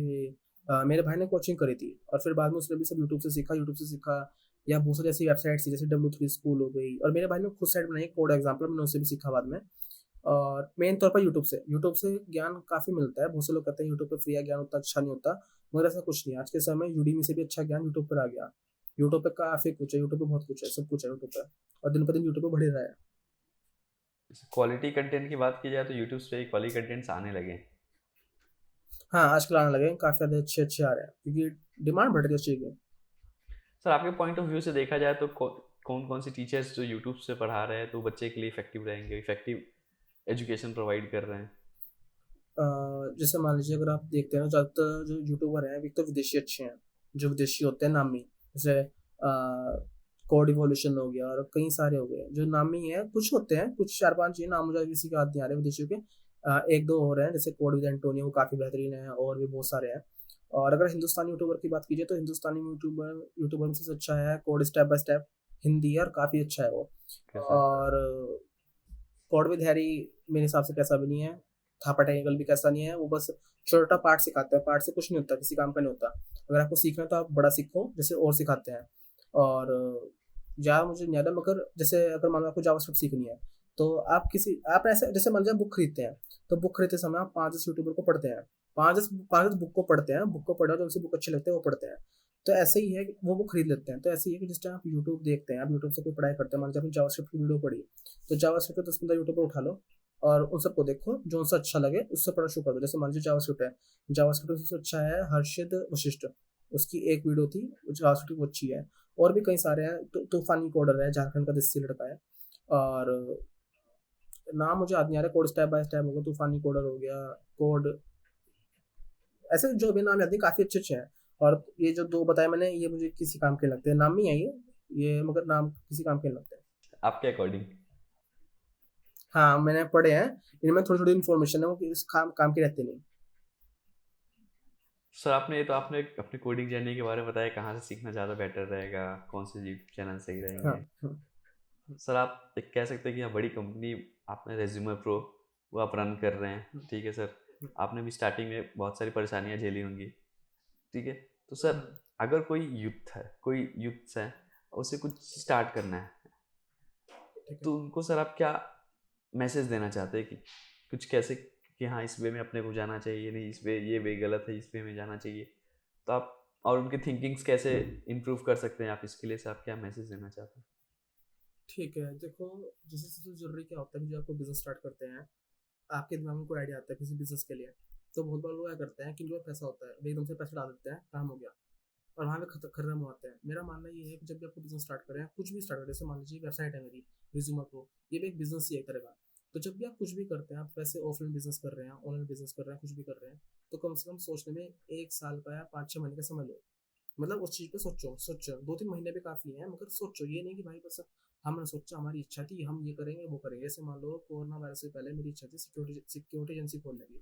मेरे भाई ने कोचिंग करी थी और फिर बाद में उसने भी सब यूट्यूब से सीखा, यूट्यूब से सीखा। या बहुत सारी ऐसी वेबसाइट्स थी जैसे W3 स्कूल हो गई, और मेरे भाई ने खुद साइट बनाई कोड एग्जाम्पल, मैंने उससे भी सीखा बाद में। और मेन तौर पर यूट्यूब से ज्ञान काफ़ी मिलता है। बहुत से लोग कहते हैं यूट्यूब पे फ्री ज्ञान उतना अच्छा नहीं होता, मगर ऐसा कुछ नहीं है। आज के समय में यूडीमी से भी अच्छा ज्ञान यूट्यूब पर आ गया। यूट्यूब पे काफ़ी कुछ है, यूट्यूब पे बहुत कुछ है, सब कुछ है यूट्यूब पे, और दिन पर दिन यूट्यूब पे बढ़ ही रहा है। क्वालिटी कंटेंट की बात की जाए तो यूट्यूब पे क्वालिटी कंटेंट्स आने लगे हैं। हाँ, आजकल आने लगे हैं, काफ़ी ज़्यादा अच्छे-अच्छे आ रहे हैं क्योंकि डिमांड बढ़ रही है उस चीज़ की। सर आपके पॉइंट ऑफ व्यू से देखा जाए तो कौन कौन सी टीचर्स जो यूट्यूब से पढ़ा रहे हैं तो बच्चे के लिए इफेक्टिव रहेंगे, इफेक्टिव एजुकेशन प्रोवाइड कर रहे हैं? जैसे मान लीजिए अगर आप देखते हैं ज़्यादातर जो यूट्यूबर हैं एक तो विदेशी अच्छे हैं, जो विदेशी होते हैं नामी, जैसे कोड इवोल्यूशन हो गया और कई सारे हो गए जो नामी हैं। कुछ होते हैं, कुछ 4-5 ही नाम मुझे किसी के याद नहीं आ रहे विदेशियों के। 1-2 और हैं जैसे कोड विद एंटोनियो, वो काफ़ी बेहतरीन है और भी बहुत सारे हैं। और अगर हिंदुस्तानी यूट्यूबर की बात कीजिए तो हिंदुस्तानी यूट्यूबर यूट्यूबर में सबसे अच्छा है code step by step, Hindi है और काफ़ी अच्छा है वो। कैसा? और कोड विद हैरी मेरे हिसाब से कैसा भी नहीं है, थापा टेक्निकल भी कैसा नहीं है, वो बस छोटा पार्ट सिखाते हैं, पार्ट से कुछ नहीं होता, किसी काम का नहीं होता। अगर आपको सीखना है तो आप बड़ा सीखो, जैसे और सिखाते हैं। और ज़्यादा मुझे नहीं आता, मगर जैसे अगर मान लो आपको जावास्क्रिप्ट सीखनी है, तो आप ऐसे जैसे मान लीजिए बुक खरीदते हैं, तो बुक खरीदते समय आप 5-10 यूट्यूबर को पढ़ते हैं, 5-10 बुक को पढ़ते हैं, बुक को पढ़ा जो उनसे बुक अच्छे लगते हैं वो पढ़ते हैं। तो ऐसे ही है कि वो बुक खरीद लेते हैं। तो ऐसे ही है कि जिस टाइम आप यूट्यूब देखते हैं, आप यूट्यूब से कोई पढ़ाई करते हैं, मान लीजिए आपने जावास्क्रिप्ट की वीडियो पढ़ी, तो जावास्क्रिप्ट के 10-15 यूट्यूबर उठा लो और उन सबको देखो, जो उनसे अच्छा लगे उससे पढ़ना शुरू कर दो। जैसे मान लीजिए जावास्क्रिप्ट है, जावास्क्रिप्ट में सबसे अच्छा है हर्षित वशिष्ठ, उसकी एक वीडियो थी, जावास्क्रिप्ट वो अच्छी है। और भी कई सारे हैं, तूफानी कोडर है, झारखंड का देसी लड़का है। और नाम मुझे याद नहीं आ रहा, कोड स्टेप बाय स्टेप हो गया, तूफानी कोडर हो गया, कोड, ऐसे जो भी नाम याद नहीं, काफ़ी अच्छे अच्छे हैं। और ये जो दो बताए मैंने, ये मुझे किसी काम के नहीं लगते, नाम ही है ये मगर नाम किसी काम के नहीं लगते। आपके अकॉर्डिंग? हाँ, मैंने पढ़े हैं, इनमें थोड़ी थोड़ी इन्फॉर्मेशन है, वो इस काम काम के रहते नहीं। सर आपने ये तो आपने अपने कोडिंग जर्नी के बारे में बताया, कहाँ से सीखना ज़्यादा बेटर रहेगा, कौन से यूट्यूब चैनल सही हाँ रहेंगे। हाँ। सर आप एक कह सकते हैं कि हाँ, बड़ी कंपनी आपने रेज्यूमे प्रो वो आप रन कर रहे हैं, ठीक है सर। आपने भी स्टार्टिंग में बहुत सारी परेशानियाँ झेली होंगी, ठीक है। तो सर अगर कोई यूथ है, उसे कुछ स्टार्ट करना है, ठीक है। तो उनको सर आप क्या मैसेज देना चाहते हैं कि कुछ कैसे, कि हाँ इस वे में अपने को जाना चाहिए, नहीं इस वे, ये वे गलत है, इस वे में जाना चाहिए, तो आप और उनके थिंकिंग्स कैसे इम्प्रूव कर सकते हैं आप, इसके लिए से आप क्या मैसेज देना चाहते हैं? ठीक है, देखो, जैसे सबसे ज़रूरी क्या होता है कि जब आपको बिजनेस स्टार्ट करते हैं, आपके दिमाग में कोई आइडिया आता है किसी बिजनेस के लिए, तो बहुत बार लोग क्या करते हैं कि जो पैसा होता है वो एकदम से पैसा डाल देते हैं, काम हो गया, और वहाँ पे खत्म हो आते हैं। मेरा मानना ये है कि जब भी आपको बिजनेस स्टार्ट करें, कुछ भी स्टार्ट करें, जैसे मान लीजिए वेबसाइट है मेरी, रिज्यूमा प्रो, ये भी एक बिजनेस ही है एक तरह का। तो जब भी आप कुछ भी करते हैं, आप वैसे ऑफलाइन बिजनेस कर रहे हैं, ऑनलाइन बिजनेस कर रहे हैं, कुछ भी कर रहे हैं, तो कम से कम सोचने में 1 साल का या 5-6 महीने का समय लो। मतलब उस चीज़ पे सोचो सोचो, 2-3 महीने भी काफ़ी है, मगर सोचो, ये नहीं कि भाई बस हमने सोचा, हमारी इच्छा थी हम ये करेंगे वो करेंगे। जैसे मान लो कोरोना वायरस से पहले मेरी इच्छा थी सिक्योरिटी एजेंसी खोलने की,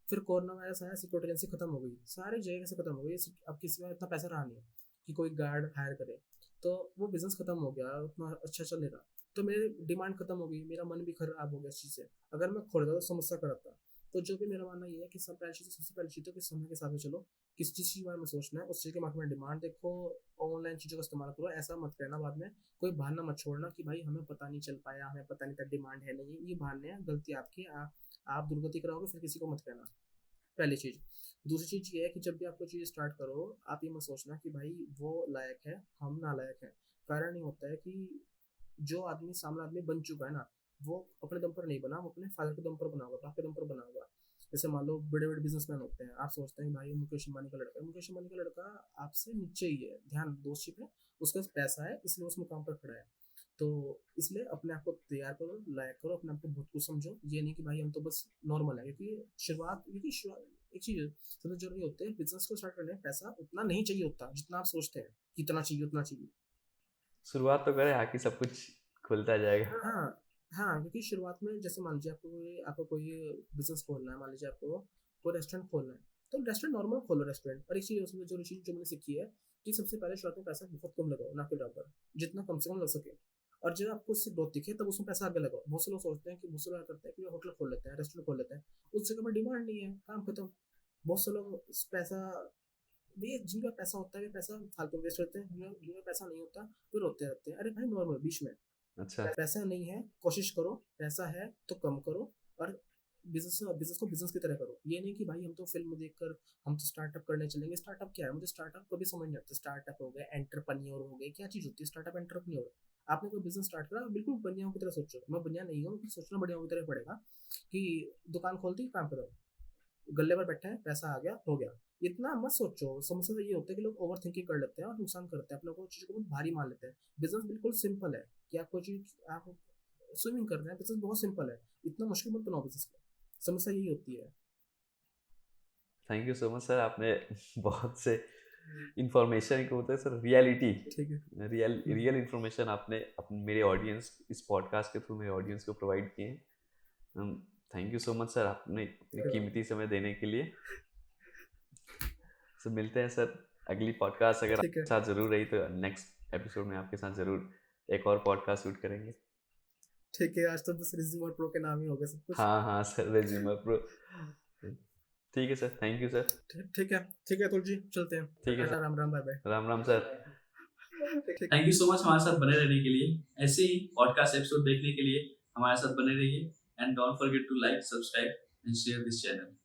फिर कोरोना वायरस आया, सिक्योरिटी एजेंसी खत्म हो गई, सारी जगह से खत्म हो गई, अब किसी का इतना पैसा रहा नहीं कि कोई गार्ड हायर करे, तो वो बिजनेस खत्म हो गया, उतना अच्छा चल नहीं रहा, तो मेरी डिमांड खत्म हो गई, मेरा मन भी खराब हो गया इस चीज़ से। अगर मैं खोलता तो समस्या कराता। तो जो भी मेरा मानना ये है कि सबसे पहली चीज़ तो कि समय के साथ में चलो, किस जिस चीज़ के बारे में सोचना है उस चीज़ के मार्केट में डिमांड देखो, ऑनलाइन चीज़ों का इस्तेमाल करो। ऐसा मत करना बाद में कोई बहाना मत छोड़ना कि भाई हमें पता नहीं चल पाया, हमें पता नहीं था डिमांड है नहीं है, ये बहाने हैं, गलती आपकी, आप दुर्गति कराओगे, फिर किसी को मत कहना, पहली चीज़। दूसरी चीज़ ये है कि जब भी आपको चीज़ स्टार्ट करो, आप ये मत सोचना कि भाई वो लायक है, हम नालायक हैं। कारण ये होता है कि जो आदमी सामने आदमी बन चुका है ना, वो अपने दम पर नहीं बना, वो अपने फादर के दम पर बना होगा, बाप के दम पर बना होगा। जैसे मान लो बड़े बड़े बिजनेसमैन होते हैं, आप सोचते हैं भाई मुकेश अंबानी का लड़का है, मुकेश अंबानी का लड़का आपसे नीचे ही है, ध्यान दो उस चीज़ पे, उसके पास पैसा है इसलिए उस मुकाम पर खड़ा है। तो इसलिए अपने आप को तैयार करो, लायक करो, अपने आप को बहुत कुछ समझो, ये नहीं कि भाई हम तो बस नॉर्मल है, क्योंकि एक चीज़ सबसे जरूरी होते है बिजनेस को स्टार्ट करने में, पैसा उतना नहीं चाहिए होता जितना आप सोचते हैं, कितना चाहिए उतना चाहिए। शुरुआत तो करें, आके सब कुछ खुलता जाएगा। हाँ हाँ, क्योंकि शुरुआत में जैसे मान लीजिए आपको कोई बिजनेस खोलना है, मान लीजिए आपको कोई रेस्टोरेंट खोलना है, तो रेस्टोरेंट नॉर्मल खोलो रेस्टोरेंट। और एक चीज़ उसमें जो चीज़ जो मैंने सीखी है कि सबसे पहले शुरुआत में पैसा बहुत कम लगाओ, ना के बराबर, जितना कम से कम लग सके। और जब आपको उससे ग्रोथ दिखे तब उसमें पैसा आगे लगाओ। बहुत से लोग सोचते हैं कि बहुत से लोग क्या करते हैं कि होटल खोल लेते हैं, रेस्टोरेंट खोल लेते हैं, उस जगह पर डिमांड नहीं है, काम खत्म। बहुत से लोग पैसा, वे जिनका पैसा होता है वे पैसा फालतू वेस्ट करते हैं, जिनका पैसा नहीं होता फिर रोते रहते हैं, अरे भाई नॉर्मल बीच में अच्छा। पैसा नहीं है, कोशिश करो, पैसा है तो कम करो, और बिजनेस को बिजनेस की तरह करो। ये नहीं कि भाई हम तो फिल्म देखकर हम तो स्टार्टअप करने चलेंगे। स्टार्टअप क्या है, मुझे स्टार्टअप कभी समझ नहीं आता। स्टार्टअप हो गए, एंटरप्रेन्योर हो गए, क्या चीज़ होती है स्टार्टअप, एंटरप्रेन्योर? आपने कोई बिजनेस स्टार्ट करा, बिल्कुल बनियाओं की तरह सोचो। मैं बनिया नहीं हूँ, सोचना बढ़िया की तरह पड़ेगा कि दुकान खोल दी, काम करो, गल्ले पर बैठे हैं, पैसा आ गया, हो गया। इतना मत सोचो। समस्या तो ये होता है कि लोग ओवर थिंकिंग कर लेते हैं और नुकसान करते हैं, अपने को चीज़ को बहुत भारी मान लेते हैं। बिजनेस बिल्कुल सिंपल है कि आप कोई चीज़, आप स्विमिंग कर रहे हैं, बिजनेस बहुत सिंपल है, इतना मुश्किल मत बनाओ बिजनेस को। समस्या यही होती है। Thank you so much sir, आपने बहुत से इंफॉर्मेशन को होता है सर, रियलिटी, ठीक है। रियल इंफॉर्मेशन आपने मेरे ऑडियंस, इस पॉडकास्ट के थ्रू मेरे ऑडियंस को प्रोवाइड किए हैं। Thank you so much sir, आपने अपनी कीमती समय देने के लिए। सर मिलते हैं सर अगली पॉडकास्ट, अगर ठीक है। आपके साथ ज़रूर रही तो नेक्स्ट एपिसोड में आपके साथ ज़रूर एक और पॉडकास्ट शूट करेंगे। ठीक है, आज तो बस रिज्यूमर प्रो के नाम ही हो गए सब कुछ। हाँ सर, रेज्यूमर प्रो। ठीक है सर, थैंक यू सर। ठीक है अतुल जी, चलते हैं। ठीक है sir, Ram Ram, bye bye. Ram Ram sir. Thank you so much हमारे साथ बने रहने के लिए। ऐसे ही पॉडकास्ट एपिसोड देखने के लिए हमारे साथ बने रहिए, and don't forget to like, subscribe and share this channel.